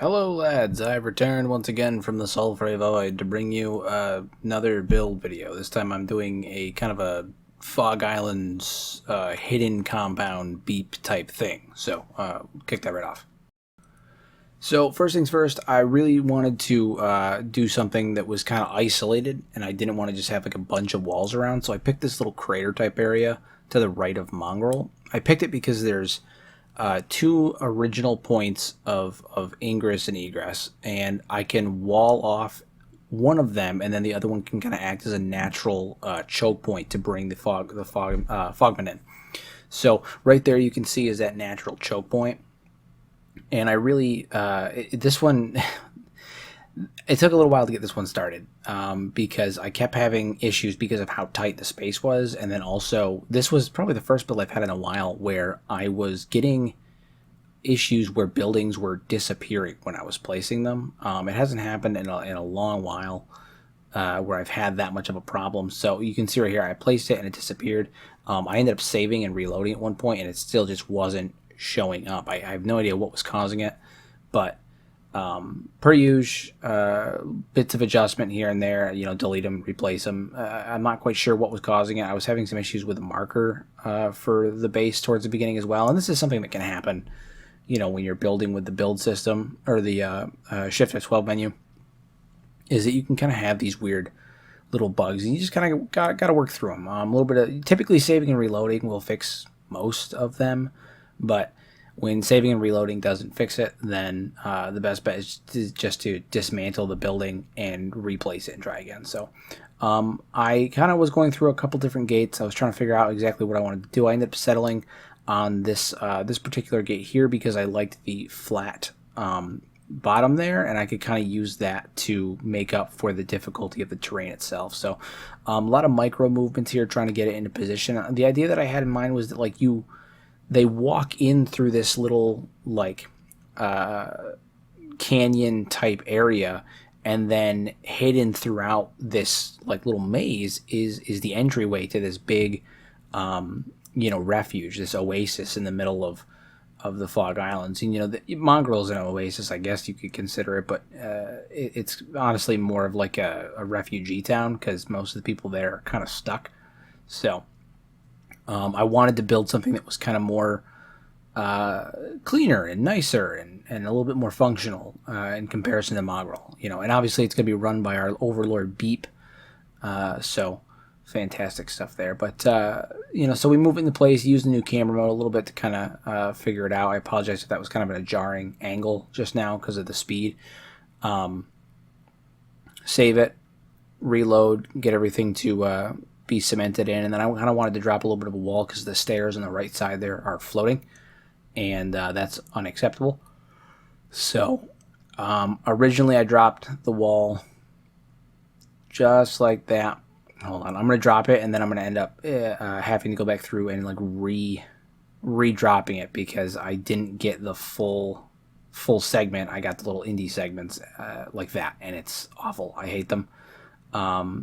Hello lads, I've returned once again from the Sulphur Void to bring you another build video. This time I'm doing a kind of a Fog Islands hidden compound beep type thing. So, kick that right off. So first things first, I really wanted to do something that was kind of isolated, and I didn't want to just have like a bunch of walls around, so I picked this little crater type area to the right of Mongrel. I picked it because there's two original points of ingress and egress, and I can wall off one of them, and then the other one can kind of act as a natural choke point to bring the fogman in. So right there, you can see is that natural choke point, and I really this one. It took a little while to get this one started because I kept having issues because of how tight the space was, and then also this was probably the first build I've had in a while where I was getting issues where buildings were disappearing when I was placing them. It hasn't happened in a long while where I've had that much of a problem. So you can see right here, I placed it and it disappeared. I ended up saving and reloading at one point, and it still just wasn't showing up. I have no idea what was causing it, but per usual, bits of adjustment here and there, delete them, replace them. I'm not quite sure what was causing it. I was having some issues with the marker for the base towards the beginning as well, and this is something that can happen when you're building with the build system or the Shift F12 menu, is that you can kind of have these weird little bugs, and you just kind of got to work through them. A little bit of typically saving and reloading will fix most of them, but when saving and reloading doesn't fix it, then the best bet is just to dismantle the building and replace it and try again. So I kind of was going through a couple different gates. I was trying to figure out exactly what I wanted to do. I ended up settling on this this particular gate here because I liked the flat bottom there, and I could kind of use that to make up for the difficulty of the terrain itself. So a lot of micro movements here, trying to get it into position. The idea that I had in mind was that they walk in through this little canyon type area, and then hidden throughout this little maze is the entryway to this big refuge, this oasis in the middle of the Fog Islands. And the Mongrel's an oasis, I guess you could consider it, but it's honestly more of like a refugee town because most of the people there are kind of stuck. So I wanted to build something that was kind of more cleaner and nicer and a little bit more functional in comparison to Mongrel. And obviously it's going to be run by our overlord Beep. So fantastic stuff there. But, so we move into place, use the new camera mode a little bit to kind of figure it out. I apologize if that was kind of in a jarring angle just now because of the speed. Save it, reload, get everything to be cemented in, and then I kind of wanted to drop a little bit of a wall because the stairs on the right side there are floating, and that's unacceptable. So originally I dropped the wall just like that. Hold on, I'm going to drop it, and then I'm going to end up having to go back through and re-dropping it because I didn't get the full segment. I got the little indie segments like that, and it's awful. I hate them.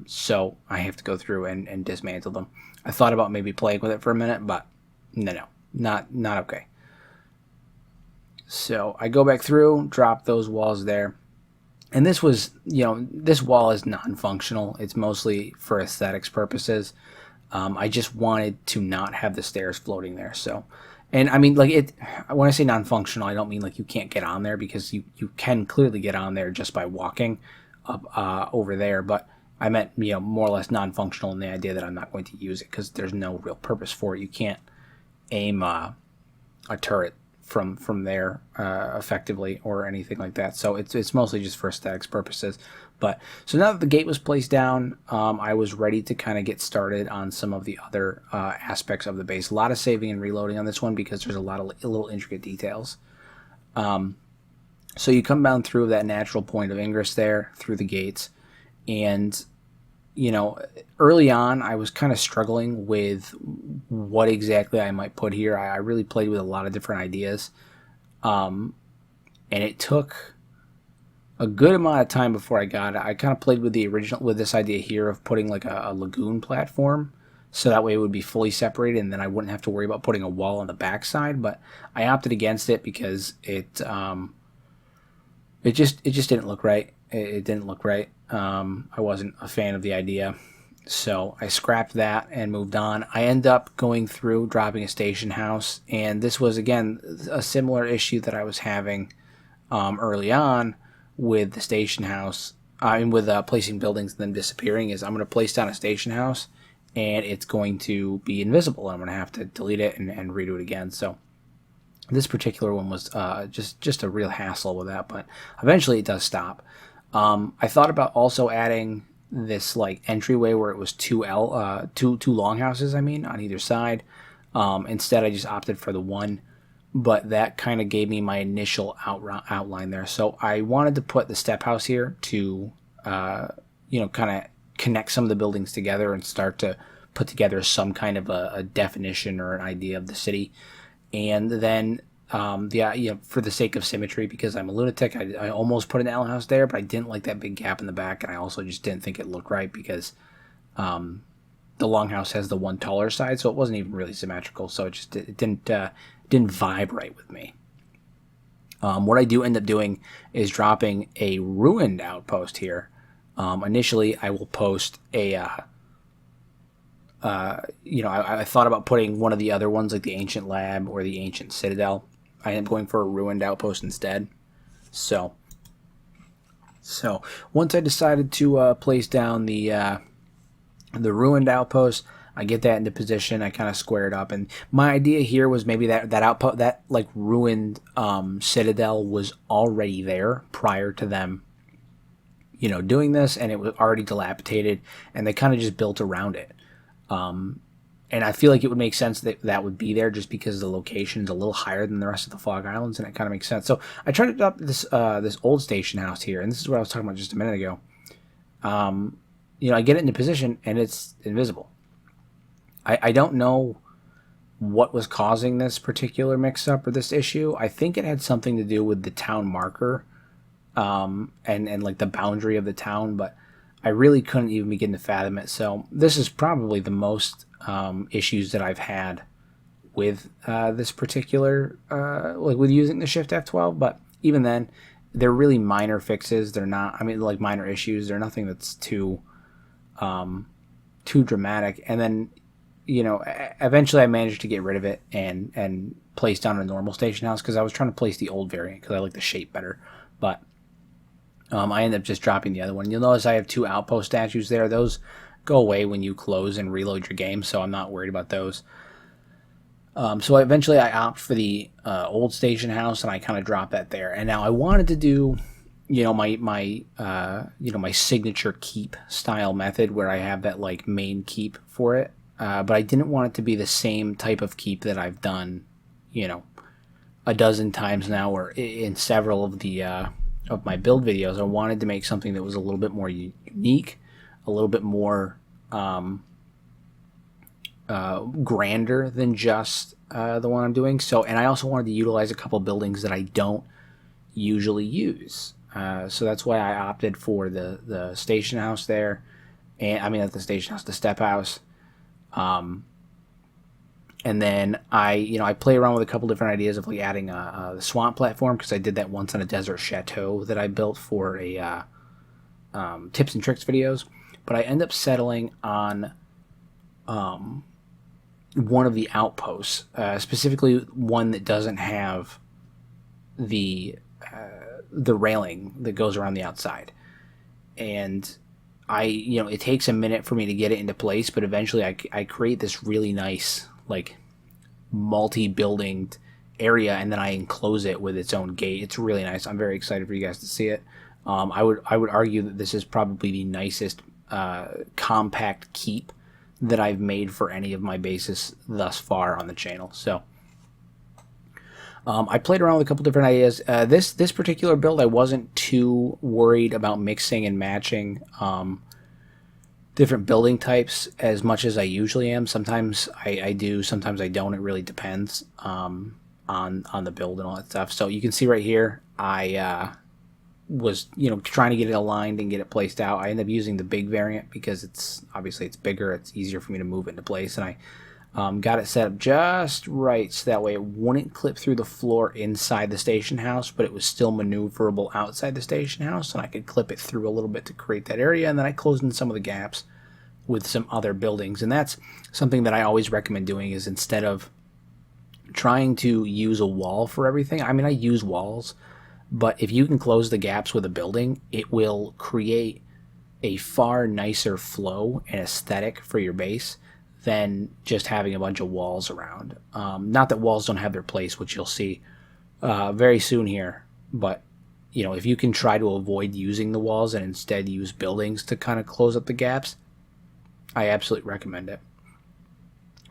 So I have to go through and dismantle them. I thought about maybe playing with it for a minute, but no, not okay. So I go back through, drop those walls there. And this was, this wall is non-functional. It's mostly for aesthetics purposes. I just wanted to not have the stairs floating there. So, and I mean, when I say non-functional, I don't mean you can't get on there, because you can clearly get on there just by walking up over there. But I meant, more or less non-functional in the idea that I'm not going to use it because there's no real purpose for it. You can't aim a turret from there effectively or anything like that. So it's mostly just for aesthetics purposes. But so now that the gate was placed down, I was ready to kind of get started on some of the other aspects of the base. A lot of saving and reloading on this one because there's a lot of little intricate details. So you come down through that natural point of ingress there through the gates, and early on I was kind of struggling with what exactly I might put here. I really played with a lot of different ideas, and it took a good amount of time before I got it. I kind of played with this idea here of putting a lagoon platform, so that way it would be fully separated, and then I wouldn't have to worry about putting a wall on the backside. But I opted against it because it it just didn't look right. It didn't look right. I wasn't a fan of the idea. So I scrapped that and moved on. I end up going through dropping a station house, and this was again a similar issue that I was having early on with the station house. I mean, with placing buildings and them disappearing. Is I'm going to place down a station house, and it's going to be invisible. I'm going to have to delete it and redo it again. So this particular one was just a real hassle with that, but eventually it does stop. I thought about also adding this like entryway where it was two longhouses, I mean, on either side. Instead, I just opted for the one, but that kind of gave me my initial outline there. So I wanted to put the step house here to, kind of connect some of the buildings together and start to put together some kind of a definition or an idea of the city. And then, for the sake of symmetry, because I'm a lunatic, I almost put an L house there, but I didn't like that big gap in the back, and I also just didn't think it looked right because the longhouse has the one taller side, so it wasn't even really symmetrical. So it didn't vibe right with me. What I do end up doing is dropping a ruined outpost here. Initially, I will post a. I thought about putting one of the other ones, like the Ancient Lab or the Ancient Citadel. I am going for a ruined outpost instead. So once I decided to place down the ruined outpost, I get that into position. I kind of square it up, and my idea here was maybe that outpost, that like ruined citadel, was already there prior to them, doing this, and it was already dilapidated, and they kind of just built around it. And I feel like it would make sense that would be there just because the location is a little higher than the rest of the Fog Islands, and it kind of makes sense. So I tried to adopt this old station house here, and this is what I was talking about just a minute ago. I get it into position, and it's invisible. I don't know what was causing this particular mix-up or this issue. I think it had something to do with the town marker, and like the boundary of the town, but I really couldn't even begin to fathom it. So this is probably the most issues that I've had with this particular, like with using the Shift F12. But even then, they're really minor fixes. They're not, like minor issues. They're nothing that's too dramatic. And then, eventually I managed to get rid of it and place down a normal station house because I was trying to place the old variant because I like the shape better. But I end up just dropping the other one. You'll notice I have 2 outpost statues there. Those go away when you close and reload your game, so I'm not worried about those. So eventually I opt for the old station house, and I kind of drop that there. And now I wanted to do, my signature keep style method where I have that like main keep for it. But I didn't want it to be the same type of keep that I've done, a dozen times now, or in several of the of my build videos. I wanted to make something that was a little bit more unique, a little bit more grander than just the one I'm doing. So, and I also wanted to utilize a couple buildings that I don't usually use. So that's why I opted for the station house there, and not the station house, the step house. And then I play around with a couple different ideas of like adding a swamp platform, because I did that once on a desert chateau that I built for a tips and tricks videos. But I end up settling on one of the outposts, specifically one that doesn't have the railing that goes around the outside. And it takes a minute for me to get it into place, but eventually I create this really nice, like, multi-building area, and then I enclose it with its own gate. It's really nice. I'm very excited for you guys to see it. I would argue that this is probably the nicest compact keep that I've made for any of my bases thus far on the channel. So I played around with a couple different ideas. This particular build, I wasn't too worried about mixing and matching different building types as much as I usually am. Sometimes I do, sometimes I don't. It really depends on the build and all that stuff. So you can see right here, I was trying to get it aligned and get it placed out. I ended up using the big variant because it's bigger. It's easier for me to move it into place, and Got it set up just right so that way it wouldn't clip through the floor inside the station house, but it was still maneuverable outside the station house, and I could clip it through a little bit to create that area, and then I closed in some of the gaps with some other buildings. And that's something that I always recommend doing, is instead of trying to use a wall for everything. I mean, I use walls, but if you can close the gaps with a building, it will create a far nicer flow and aesthetic for your base than just having a bunch of walls around. Not that walls don't have their place, which you'll see very soon here, but you know, if you can try to avoid using the walls and instead use buildings to kind of close up the gaps, I absolutely recommend it.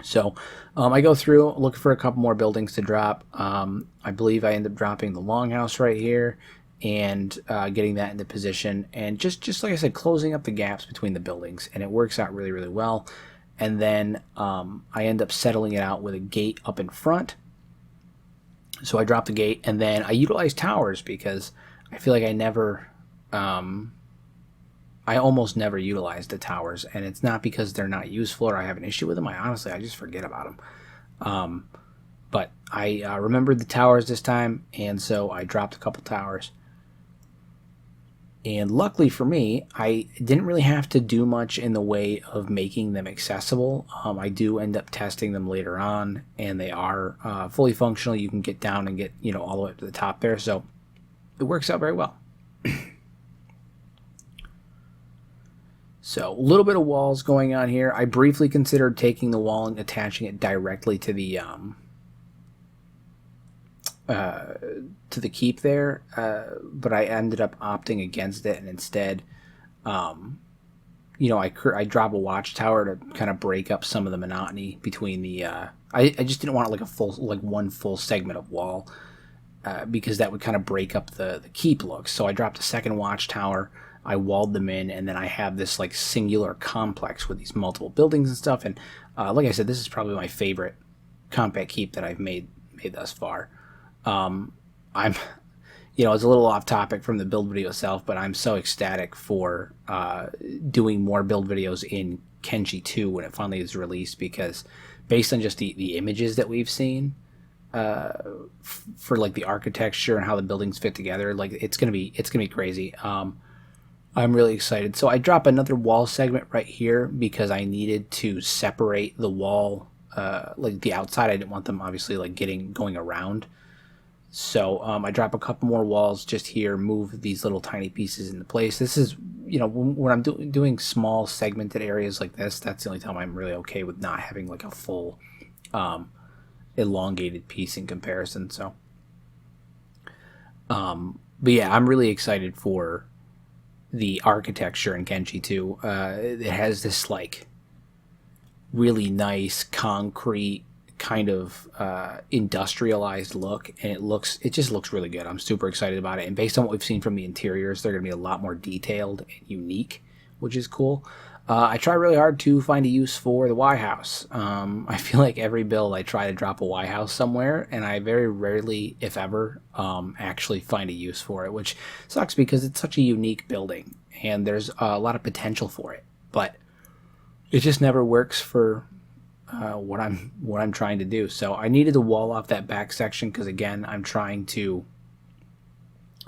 So I go through looking for a couple more buildings to drop. I believe I end up dropping the longhouse right here and getting that into position, and just like I said, closing up the gaps between the buildings, and it works out really, really well. And then I end up settling it out with a gate up in front. So I drop the gate, and then I utilize towers because I feel like I almost never utilize the towers, and it's not because they're not useful or I have an issue with them. I just forget about them. But I remembered the towers this time, and so I dropped a couple towers. And luckily for me, I didn't really have to do much in the way of making them accessible. I do end up testing them later on, and they are fully functional. You can get down and get, you know, all the way up to the top there. So it works out very well. So a little bit of walls going on here. I briefly considered taking the wall and attaching it directly to the keep there, but I ended up opting against it, and instead, you know, I drop a watchtower to kind of break up some of the monotony between the. I just didn't want like one full segment of wall, because that would kind of break up the keep looks. So I dropped a second watchtower. I walled them in, and then I have this like singular complex with these multiple buildings and stuff. And like I said, this is probably my favorite compact keep that I've made thus far. I'm, you know, it's a little off topic from the build video itself, but I'm so ecstatic for doing more build videos in Kenshi 2 when it finally is released, because based on just the images that we've seen for like the architecture and how the buildings fit together, like it's gonna be crazy. I'm really excited. So I drop another wall segment right here because I needed to separate the wall, like the outside. I didn't want them obviously like going around. So I drop a couple more walls just here, move these little tiny pieces into place. This is, you know, when I'm doing small segmented areas like this, that's the only time I'm really okay with not having like a full elongated piece in comparison. So, but yeah, I'm really excited for the architecture in Kenshi 2. It has this like really nice concrete kind of industrialized look, and it just looks really good. I'm super excited about it, and based on what we've seen from the interiors, they're going to be a lot more detailed and unique, which is cool. I try really hard to find a use for the Y house. I feel like every build I try to drop a Y house somewhere, and I very rarely, if ever, actually find a use for it, which sucks because it's such a unique building and there's a lot of potential for it, but it just never works for what I'm trying to do. So I needed to wall off that back section because, again, I'm trying to.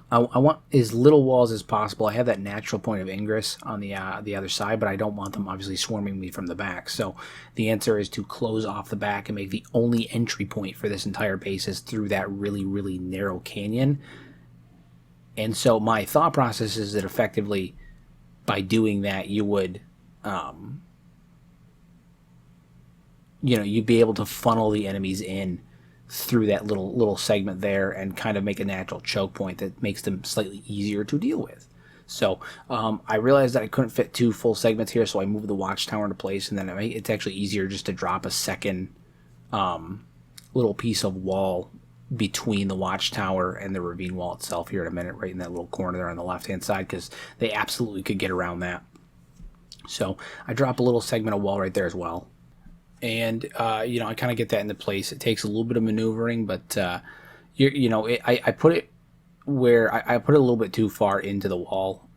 I want as little walls as possible. I have that natural point of ingress on the other side, but I don't want them obviously swarming me from the back. So the answer is to close off the back and make the only entry point for this entire base is through that really, really narrow canyon. And so my thought process is that effectively by doing that, you would, you know, you'd be able to funnel the enemies in through that little segment there and kind of make a natural choke point that makes them slightly easier to deal with. So I realized that I couldn't fit 2 full segments here, so I moved the watchtower into place, and then it's actually easier just to drop a second little piece of wall between the watchtower and the ravine wall itself here in a minute, right in that little corner there on the left-hand side, because they absolutely could get around that. So I drop a little segment of wall right there as well. And, you know, I kind of get that into place. It takes a little bit of maneuvering, but, you know, I put it where I put it a little bit too far into the wall.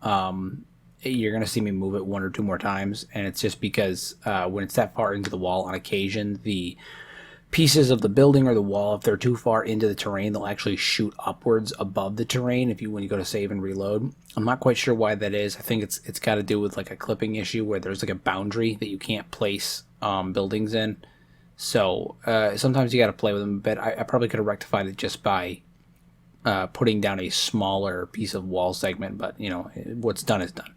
you're going to see me move it 1 or 2 more times, and it's just because when it's that far into the wall, on occasion, the pieces of the building or the wall, if they're too far into the terrain, they'll actually shoot upwards above the terrain when you go to save and reload. I'm not quite sure why that is. I think it's got to do with like a clipping issue where there's like a boundary that you can't place buildings in. So sometimes you got to play with them a bit. I probably could have rectified it just by putting down a smaller piece of wall segment, but you know, what's done is done.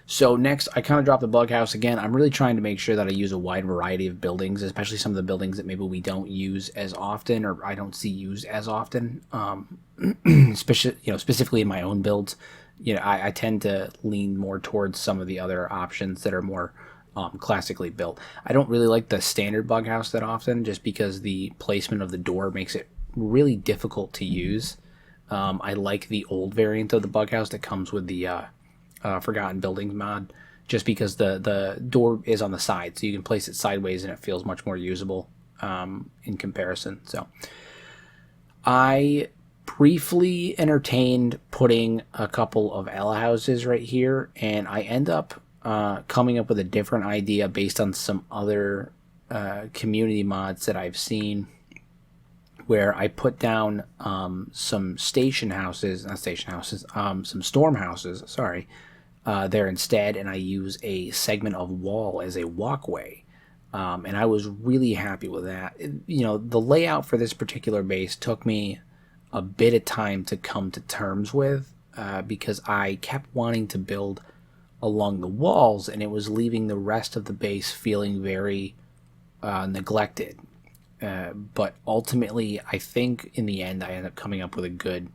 So next, I kind of dropped the bug house again. I'm really trying to make sure that I use a wide variety of buildings, especially some of the buildings that maybe we don't use as often, or I don't see used as often. Specifically in my own builds, you know, I tend to lean more towards some of the other options that are more classically built. I don't really like the standard bug house that often, just because the placement of the door makes it really difficult to use. I like the old variant of the bug house that comes with the Forgotten Buildings mod, just because the door is on the side, so you can place it sideways and it feels much more usable in comparison. So I briefly entertained putting a couple of Ella houses right here, and I end up coming up with a different idea based on some other community mods that I've seen, where I put down some storm houses, there instead, and I use a segment of wall as a walkway. And I was really happy with that. You know, the layout for this particular base took me a bit of time to come to terms with, because I kept wanting to build along the walls, and it was leaving the rest of the base feeling very neglected. But ultimately, I think in the end, I ended up coming up with a good,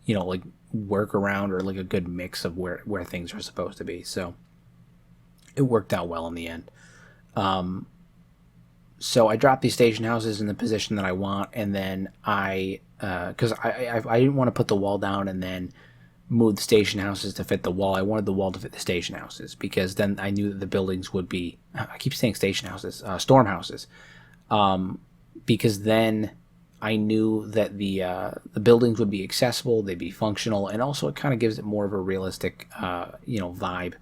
you know, like workaround, or like a good mix of where things are supposed to be. So it worked out well in the end. So I dropped these station houses in the position that I want, and then because I didn't want to put the wall down and then move the station houses to fit the wall. I wanted the wall to fit the station houses, because then I knew that the buildings would be, I keep saying station houses, storm houses, because then I knew that the buildings would be accessible, they'd be functional, and also it kind of gives it more of a realistic, vibe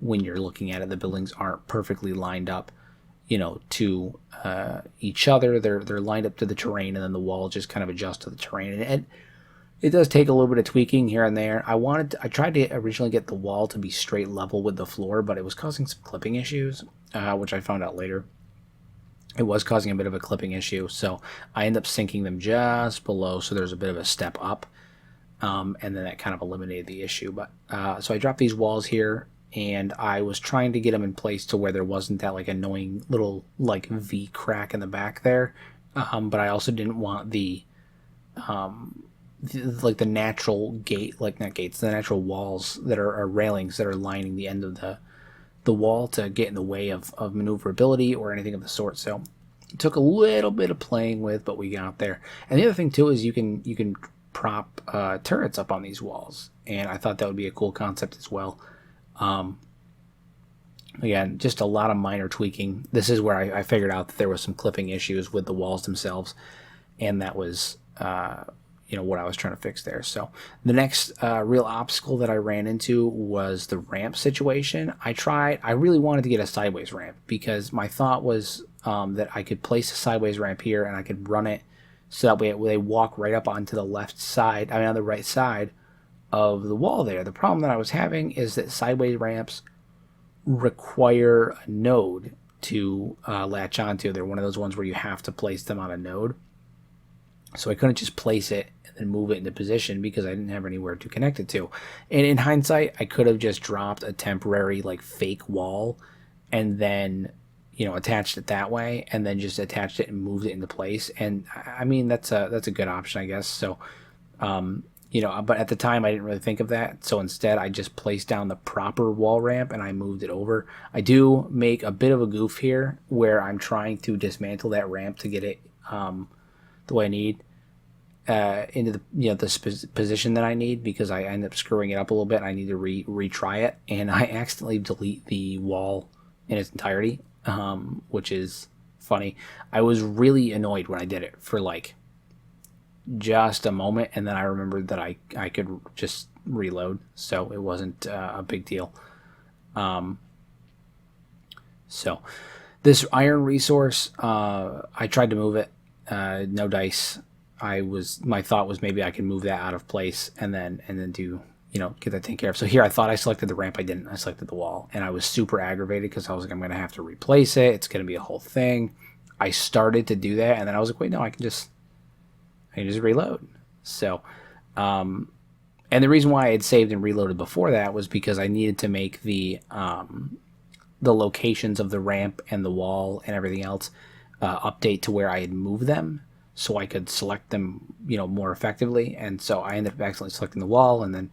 when you're looking at it. The buildings aren't perfectly lined up, to each other. They're lined up to the terrain, and then the wall just kind of adjusts to the terrain. And it does take a little bit of tweaking here and there. I tried to originally get the wall to be straight level with the floor, but it was causing some clipping issues, which I found out later. It was causing a bit of a clipping issue, so I ended up sinking them just below, so there's a bit of a step up, and then that kind of eliminated the issue. But so I dropped these walls here, and I was trying to get them in place to where there wasn't that like annoying little like V crack in the back there, but I also didn't want the natural gate, like not gates, the natural walls that are railings that are lining the end of the wall to get in the way of maneuverability or anything of the sort. So it took a little bit of playing with, but we got there. And the other thing too is you can prop turrets up on these walls, and I thought that would be a cool concept as well. Again, just a lot of minor tweaking. This is where I figured out that there was some clipping issues with the walls themselves, and that was what I was trying to fix there. So the next real obstacle that I ran into was the ramp situation. I really wanted to get a sideways ramp, because my thought was that I could place a sideways ramp here and I could run it so that way they walk right up onto the on the right side of the wall there. The problem that I was having is that sideways ramps require a node to latch onto. They're one of those ones where you have to place them on a node. So I couldn't just place it and move it into position because I didn't have anywhere to connect it to. And in hindsight, I could have just dropped a temporary like fake wall and then, attached it that way, and then just attached it and moved it into place. And I mean, that's a good option, I guess. So, but at the time I didn't really think of that. So instead I just placed down the proper wall ramp and I moved it over. I do make a bit of a goof here where I'm trying to dismantle that ramp to get it the way I need into the position that I need, because I end up screwing it up a little bit. I need to retry it, and I accidentally delete the wall in its entirety, which is funny. I was really annoyed when I did it for like just a moment, and then I remembered that I could just reload, so it wasn't a big deal. So this iron resource, I tried to move it, no dice. My thought was maybe I could move that out of place and then do, get that taken care of. So here I thought I selected the ramp. I didn't. I selected the wall, and I was super aggravated because I was like, I'm going to have to replace it. It's going to be a whole thing. I started to do that, and then I was like, wait, no, I can just reload. So, and the reason why I had saved and reloaded before that was because I needed to make the locations of the ramp and the wall and everything else update to where I had moved them, so I could select them, more effectively. And so I ended up accidentally selecting the wall and then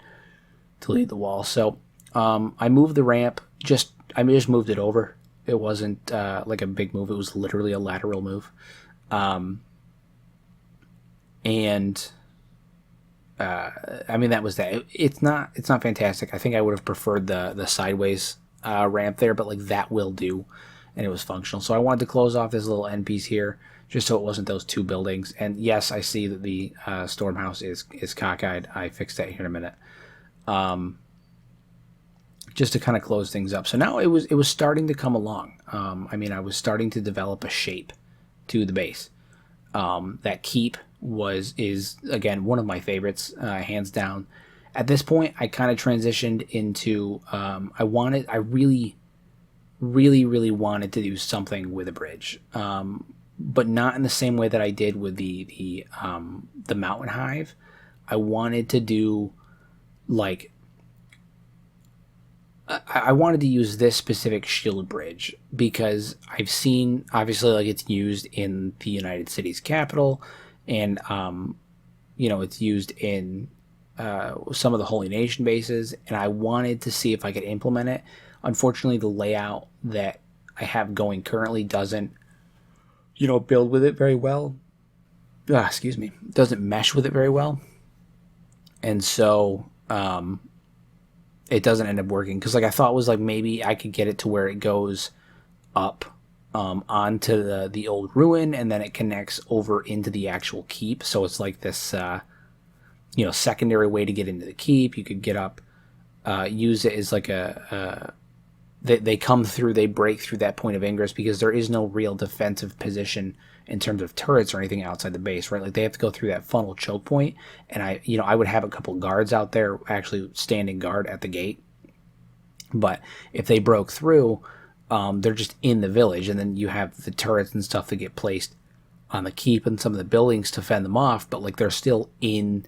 delete the wall. So I moved the ramp. I just moved it over. It wasn't like a big move. It was literally a lateral move. And I mean, that was that. It's not fantastic. I think I would have preferred the sideways ramp there, but like that will do, and it was functional. So I wanted to close off this little end piece here, just so it wasn't those two buildings. And yes, I see that the storm house is cockeyed. I fixed that here in a minute. Just to kind of close things up. So now it was starting to come along. I mean, I was starting to develop a shape to the base. That keep is again one of my favorites, hands down. At this point, I kind of transitioned into I really wanted to do something with a bridge, but not in the same way that I did with the mountain hive. I wanted to do like I wanted to use this specific shield bridge because I've seen, obviously, like it's used in the United States Capitol, and it's used in some of the Holy Nation bases, and I wanted to see if I could implement it. Unfortunately, the layout that I have going currently doesn't, build with it very well. Doesn't mesh with it very well, and so it doesn't end up working, because like I thought was like maybe I could get it to where it goes up onto the old ruin, and then it connects over into the actual keep. So it's like this secondary way to get into the keep. You could get up, use it as like they come through, they break through that point of ingress, because there is no real defensive position in terms of turrets or anything outside the base, right? Like they have to go through that funnel choke point, and I would have a couple guards out there actually standing guard at the gate. But if they broke through, they're just in the village, and then you have the turrets and stuff that get placed on the keep and some of the buildings to fend them off, but like they're still in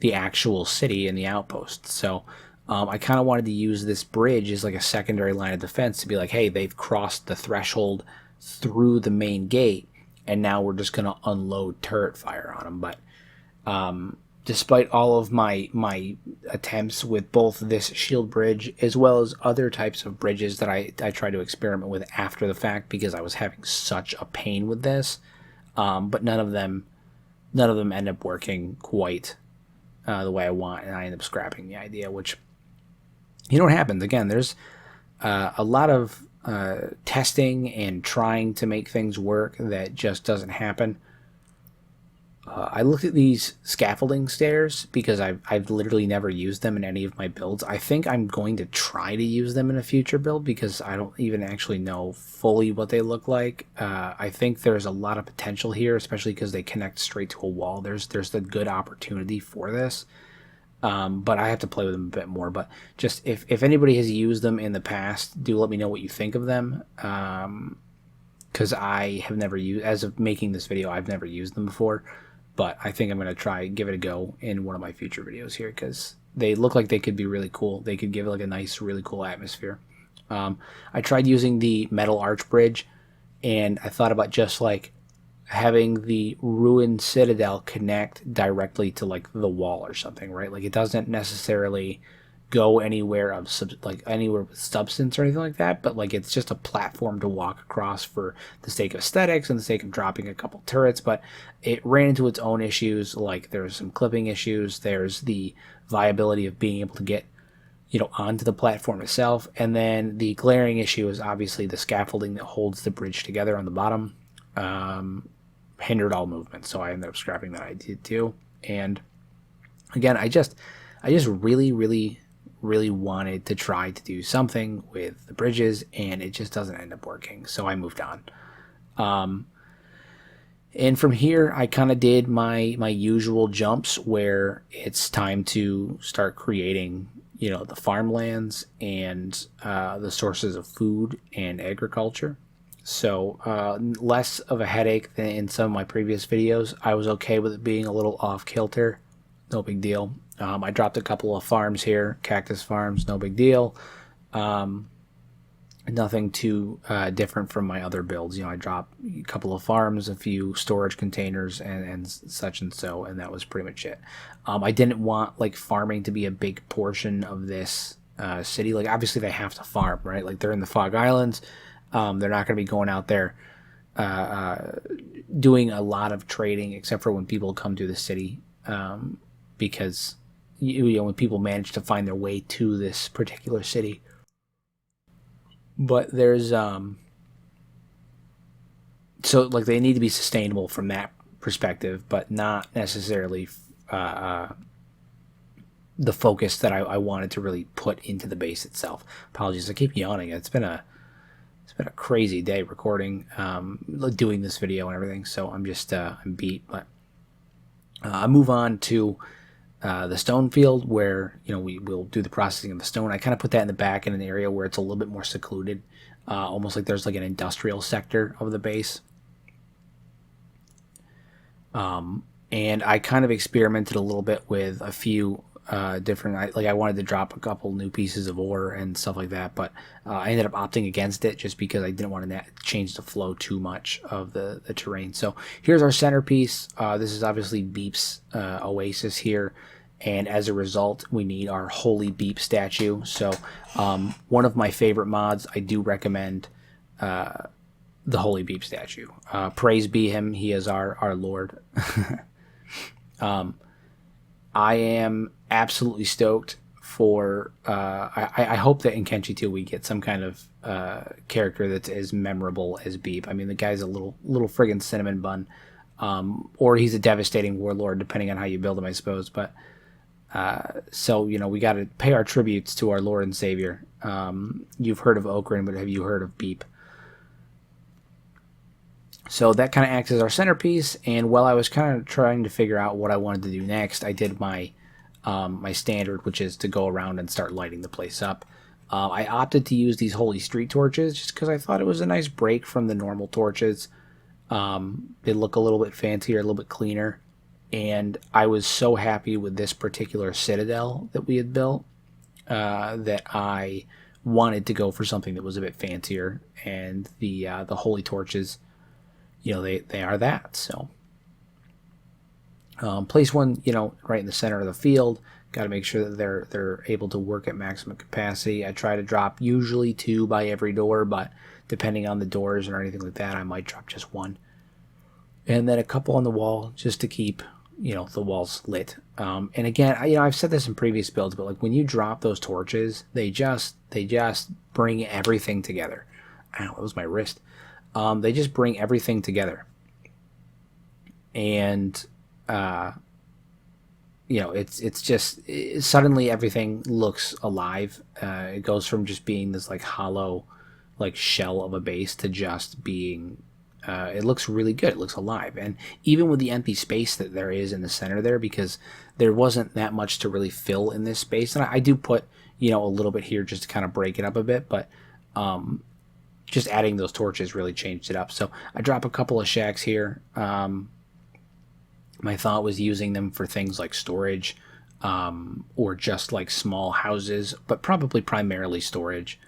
the actual city and the outpost. So I kind of wanted to use this bridge as like a secondary line of defense to be like, hey, they've crossed the threshold through the main gate, and now we're just going to unload turret fire on them. But despite all of my attempts with both this shield bridge as well as other types of bridges that I tried to experiment with after the fact, because I was having such a pain with this, but none of them end up working quite the way I want, and I end up scrapping the idea, which, what happens. Again, there's a lot of testing and trying to make things work that just doesn't happen. I looked at these scaffolding stairs because I've literally never used them in any of my builds. I think I'm going to try to use them in a future build because I don't even actually know fully what they look like. I think there's a lot of potential here, especially because they connect straight to a wall. There's the good opportunity for this. But I have to play with them a bit more. But just if anybody has used them in the past, do let me know what you think of them. Because I have never used, as of making this video, I've never used them before. But I think I'm going to try give it a go in one of my future videos here, because they look like they could be really cool. They could give it like a nice, really cool atmosphere. I tried using the metal arch bridge, and I thought about just like having the ruined citadel connect directly to like the wall or something, right? Like it doesn't necessarily go anywhere anywhere with substance or anything like that, but like it's just a platform to walk across for the sake of aesthetics and the sake of dropping a couple turrets. But it ran into its own issues. Like there's some clipping issues, there's the viability of being able to get onto the platform itself, and then the glaring issue is obviously the scaffolding that holds the bridge together on the bottom. hindered all movement. So I ended up scrapping that idea too. And again, I just really wanted to try to do something with the bridges, and it just doesn't end up working. So I moved on. And from here, I kind of did my usual jumps where it's time to start creating, the farmlands and the sources of food and agriculture. So less of a headache than in some of my previous videos. I was okay with it being a little off kilter. No big deal. I dropped a couple of farms here, cactus farms, no big deal. Nothing too different from my other builds. I dropped a couple of farms, a few storage containers, and such and so, and that was pretty much it. I didn't want like farming to be a big portion of this city. Like obviously they have to farm, right? Like they're in the Fog Islands. They're not going to be going out there doing a lot of trading, except for when people come to the city, because when people manage to find their way to this particular city. But there's so like they need to be sustainable from that perspective, but not necessarily the focus that I wanted to really put into the base itself. Apologies, I keep yawning. It's been a crazy day recording, doing this video and everything. So I'm just I'm beat. But I move on to the stone field where we will do the processing of the stone. I kind of put that in the back in an area where it's a little bit more secluded, almost like there's like an industrial sector of the base. And I kind of experimented a little bit with a few different, I wanted to drop a couple new pieces of ore and stuff like that, but I ended up opting against it just because I didn't want to change the flow too much of the terrain. So here's our centerpiece. This is obviously Beep's oasis here, and as a result we need our holy Beep statue. So one of my favorite mods, I do recommend the holy Beep statue. Praise be him, he is our lord. I am absolutely stoked for I hope that in Kenshi 2 we get some kind of character that's as memorable as Beep. I mean, the guy's a little friggin' cinnamon bun, or he's a devastating warlord depending on how you build him, I suppose. But so we got to pay our tributes to our Lord and Savior. You've heard of Okran, but have you heard of Beep? So that kind of acts as our centerpiece, and while I was kind of trying to figure out what I wanted to do next, I did my my standard, which is to go around and start lighting the place up. I opted to use these holy street torches just because I thought it was a nice break from the normal torches. They look a little bit fancier, a little bit cleaner, and I was so happy with this particular citadel that we had built that I wanted to go for something that was a bit fancier, and the holy torches, they are that. So place one, right in the center of the field. Got to make sure that they're able to work at maximum capacity. I try to drop usually 2 by every door, but depending on the doors or anything like that, I might drop just 1. And then a couple on the wall just to keep, the walls lit. And again, I've said this in previous builds, but like when you drop those torches, they just bring everything together. Ow, that was my wrist. They just bring everything together. And it's just suddenly everything looks alive. It goes from just being this like hollow like shell of a base to just being it looks really good. It looks alive. And even with the empty space that there is in the center there, because there wasn't that much to really fill in this space, and I do put a little bit here just to kind of break it up a bit, but just adding those torches really changed it up. So I drop a couple of shacks here. My thought was using them for things like storage, or just like small houses, but probably primarily storage.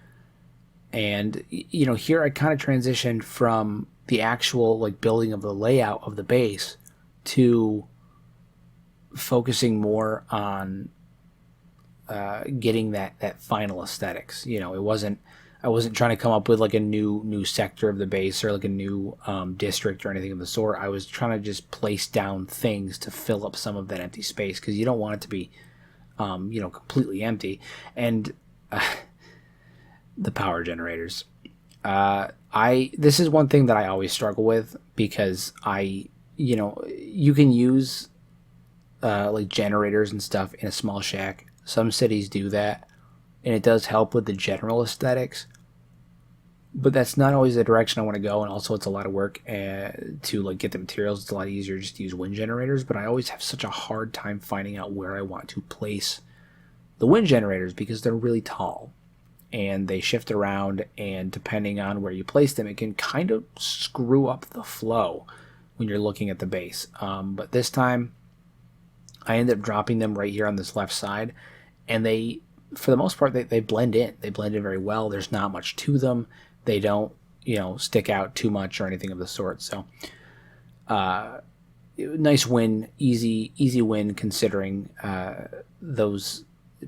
And here I kind of transitioned from the actual like building of the layout of the base to focusing more on getting that final aesthetics. I wasn't trying to come up with like a new sector of the base or like a new district or anything of the sort. I was trying to just place down things to fill up some of that empty space, because you don't want it to be completely empty. And the power generators, this is one thing that I always struggle with, because I you know, you can use like generators and stuff in a small shack. Some cities do that, and it does help with the general aesthetics. But that's not always the direction I want to go, and also it's a lot of work to like get the materials. It's a lot easier just to use wind generators, but I always have such a hard time finding out where I want to place the wind generators because they're really tall and they shift around, and depending on where you place them, it can kind of screw up the flow when you're looking at the base. But this time, I ended up dropping them right here on this left side, and they, for the most part, they blend in. They blend in very well. There's not much to them. They don't, stick out too much or anything of the sort. So, nice win, easy win considering those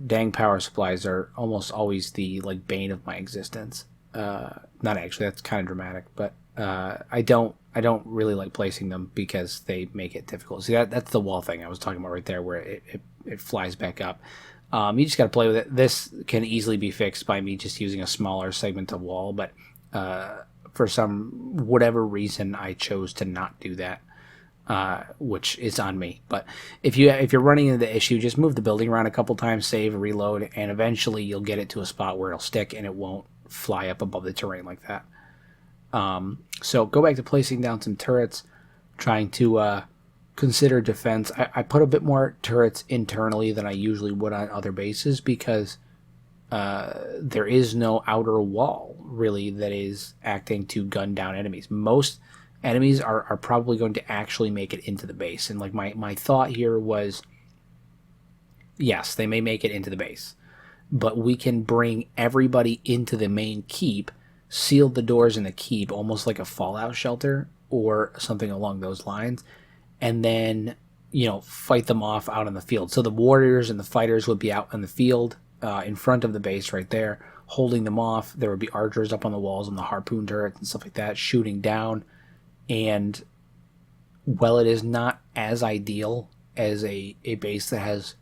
dang power supplies are almost always the like bane of my existence. Not actually, that's kind of dramatic, but I don't really like placing them because they make it difficult. See, that's the wall thing I was talking about right there, where it flies back up. You just got to play with it. This can easily be fixed by me just using a smaller segment of wall, but for whatever reason, I chose to not do that, which is on me. But if you're running into the issue, just move the building around a couple times, save, reload, and eventually you'll get it to a spot where it'll stick and it won't fly up above the terrain like that. So go back to placing down some turrets, trying to consider defense. I put a bit more turrets internally than I usually would on other bases because there is no outer wall really that is acting to gun down enemies. Most enemies are probably going to actually make it into the base. And like my thought here was, yes, they may make it into the base, but we can bring everybody into the main keep, seal the doors in the keep, almost like a fallout shelter or something along those lines, and then, fight them off out in the field. So the warriors and the fighters would be out in the field in front of the base right there, holding them off. There would be archers up on the walls and the harpoon turrets and stuff like that, shooting down. And while it is not as ideal as a base that has,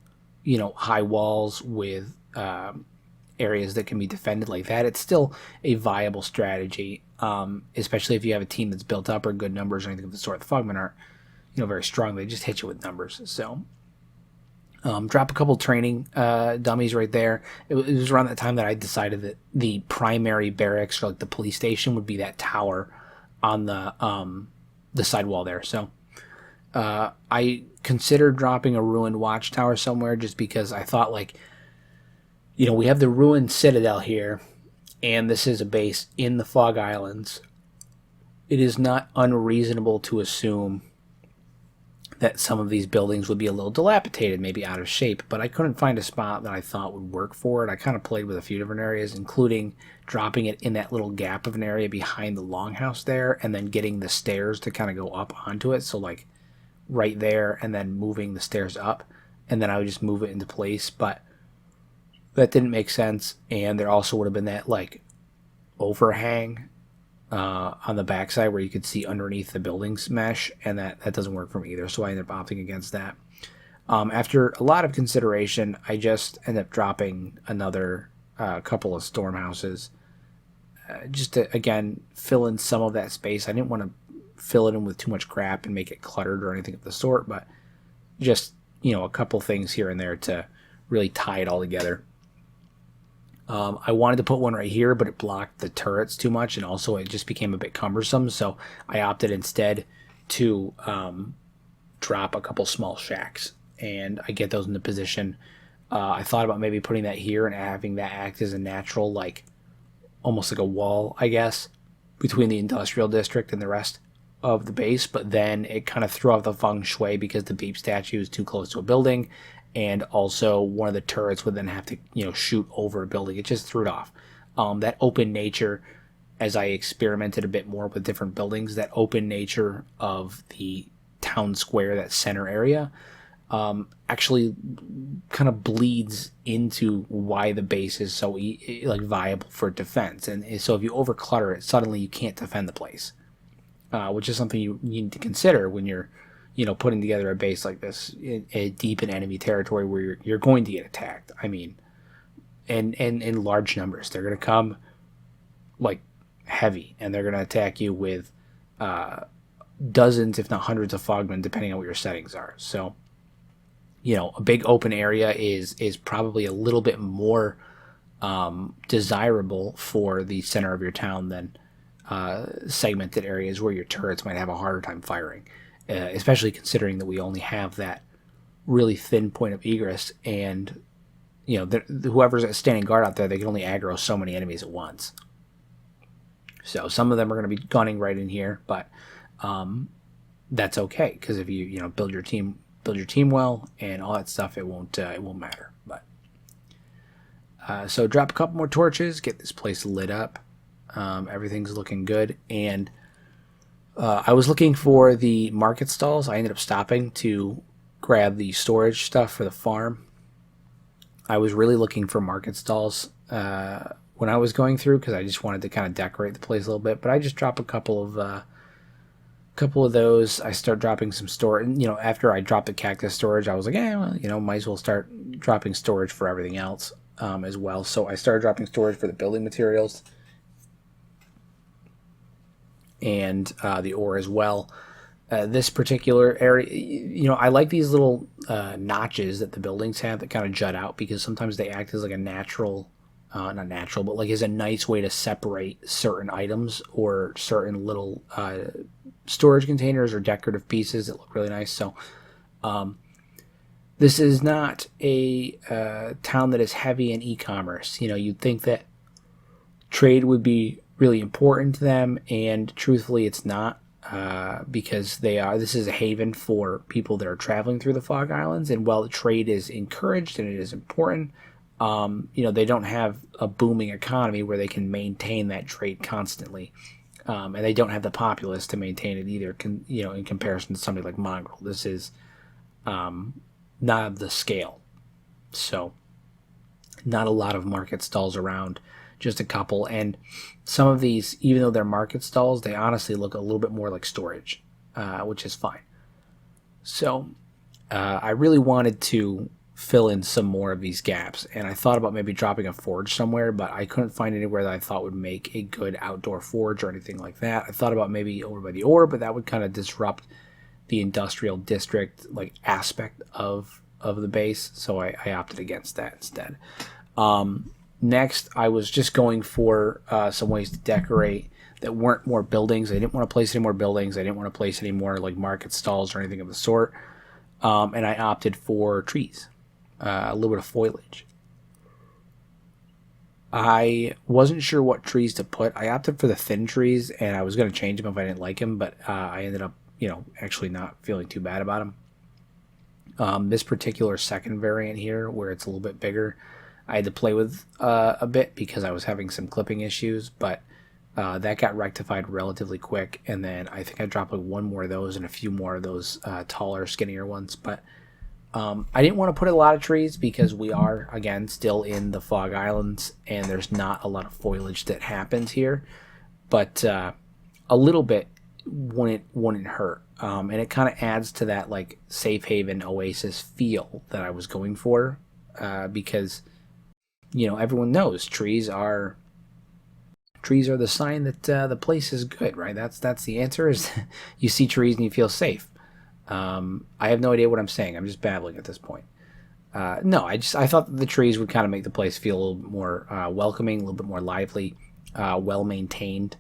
high walls with areas that can be defended like that, it's still a viable strategy, especially if you have a team that's built up or good numbers or anything of the sort. The Fogmen aren't, very strong. They just hit you with numbers. So drop a couple training dummies right there. It was around that time that I decided that the primary barracks, or like the police station, would be that tower on the side wall there. So I considered dropping a ruined watchtower somewhere just because I thought, like, we have the ruined citadel here, and this is a base in the Fog Islands. It is not unreasonable to assume that some of these buildings would be a little dilapidated, maybe out of shape, but I couldn't find a spot that I thought would work for it. I kind of played with a few different areas, including dropping it in that little gap of an area behind the longhouse there, and then getting the stairs to kind of go up onto it. So like right there, and then moving the stairs up, and then I would just move it into place. But that didn't make sense, and there also would have been that like overhang on the backside where you could see underneath the building's mesh, and that doesn't work for me either. So I ended up opting against that. After a lot of consideration, I just ended up dropping another couple of storm houses, just to again fill in some of that space. I didn't want to fill it in with too much crap and make it cluttered or anything of the sort, but just a couple things here and there to really tie it all together. I wanted to put one right here, but it blocked the turrets too much, and also it just became a bit cumbersome, so I opted instead to drop a couple small shacks, and I get those into position. I thought about maybe putting that here and having that act as a natural, like, almost like a wall, I guess, between the industrial district and the rest of the base, but then it kind of threw off the feng shui because the beep statue is too close to a building, and also one of the turrets would then have to, shoot over a building. It just threw it off. That open nature, as I experimented a bit more with different buildings, that open nature of the town square, that center area, actually kind of bleeds into why the base is so viable for defense. And so if you overclutter it, suddenly you can't defend the place, which is something you need to consider when you're putting together a base like this deep in enemy territory where you're going to get attacked. I mean, and in large numbers. They're going to come like heavy, and they're going to attack you with dozens, if not hundreds, of frogmen, depending on what your settings are. So, you know, a big open area is probably a little bit more desirable for the center of your town than segmented areas where your turrets might have a harder time firing, especially considering that we only have that really thin point of egress, and you know, whoever's standing guard out there, they can only aggro so many enemies at once. So some of them are going to be gunning right in here, but that's okay, because if you know, build your team well and all that stuff, it won't matter. But so drop a couple more torches, get this place lit up. Everything's looking good, and I was looking for the market stalls. I ended up stopping to grab the storage stuff for the farm. I was really looking for market stalls when I was going through, because I just wanted to kind of decorate the place a little bit. But I just dropped a couple of those. I start dropping some storage. You know, after I dropped the cactus storage, I was like, well, you know, might as well start dropping storage for everything else as well. So I started dropping storage for the building materials and the ore as well. This particular area, you know, I like these little notches that the buildings have that kind of jut out, because sometimes they act as like a natural, not natural, but like as a nice way to separate certain items or certain little storage containers or decorative pieces that look really nice. So this is not a town that is heavy in e-commerce. You know, you'd think that trade would be really important to them, and truthfully it's not. Because this is a haven for people that are traveling through the Fog Islands, and while the trade is encouraged and it is important, you know, they don't have a booming economy where they can maintain that trade constantly, and they don't have the populace to maintain it either. You know, in comparison to somebody like Mongrel, this is not of the scale. So, not a lot of market stalls around. Just a couple, and some of these, even though they're market stalls, they honestly look a little bit more like storage, which is fine. So I really wanted to fill in some more of these gaps, and I thought about maybe dropping a forge somewhere, but I couldn't find anywhere that I thought would make a good outdoor forge or anything like that. I thought about maybe over by the ore, but that would kind of disrupt the industrial district like aspect of the base, so I opted against that instead. Next, I was just going for some ways to decorate that weren't more buildings. I didn't want to place any more buildings. I didn't want to place any more like market stalls or anything of the sort. And I opted for trees, a little bit of foliage. I wasn't sure what trees to put. I opted for the thin trees, and I was going to change them if I didn't like them, but I ended up, you know, actually not feeling too bad about them. This particular second variant here, where it's a little bit bigger, I had to play with a bit because I was having some clipping issues, but that got rectified relatively quick, and then I think I dropped like one more of those and a few more of those taller, skinnier ones. But I didn't want to put a lot of trees because we are, again, still in the Fog Islands, and there's not a lot of foliage that happens here. But a little bit wouldn't hurt, and it kind of adds to that like safe haven oasis feel that I was going for, because, you know, everyone knows trees are the sign that the place is good, right? That's the answer, is you see trees and you feel safe. I have no idea what I'm saying. I'm just babbling at this point. No, I thought that the trees would kind of make the place feel a little bit more welcoming, a little bit more lively, well maintained,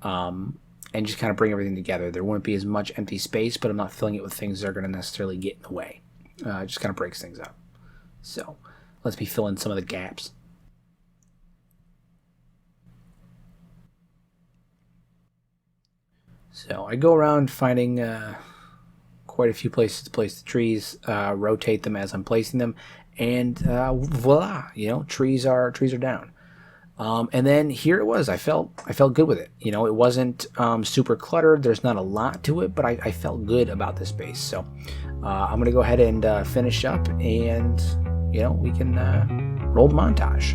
and just kind of bring everything together. There wouldn't be as much empty space, but I'm not filling it with things that are going to necessarily get in the way. It just kind of breaks things up. So let's be filling some of the gaps. So I go around finding quite a few places to place the trees, rotate them as I'm placing them, and voila, you know, trees are down. And then here it was. I felt good with it. You know, it wasn't super cluttered. There's not a lot to it, but I felt good about this base. So I'm gonna go ahead and finish up, and you know, we can roll the montage.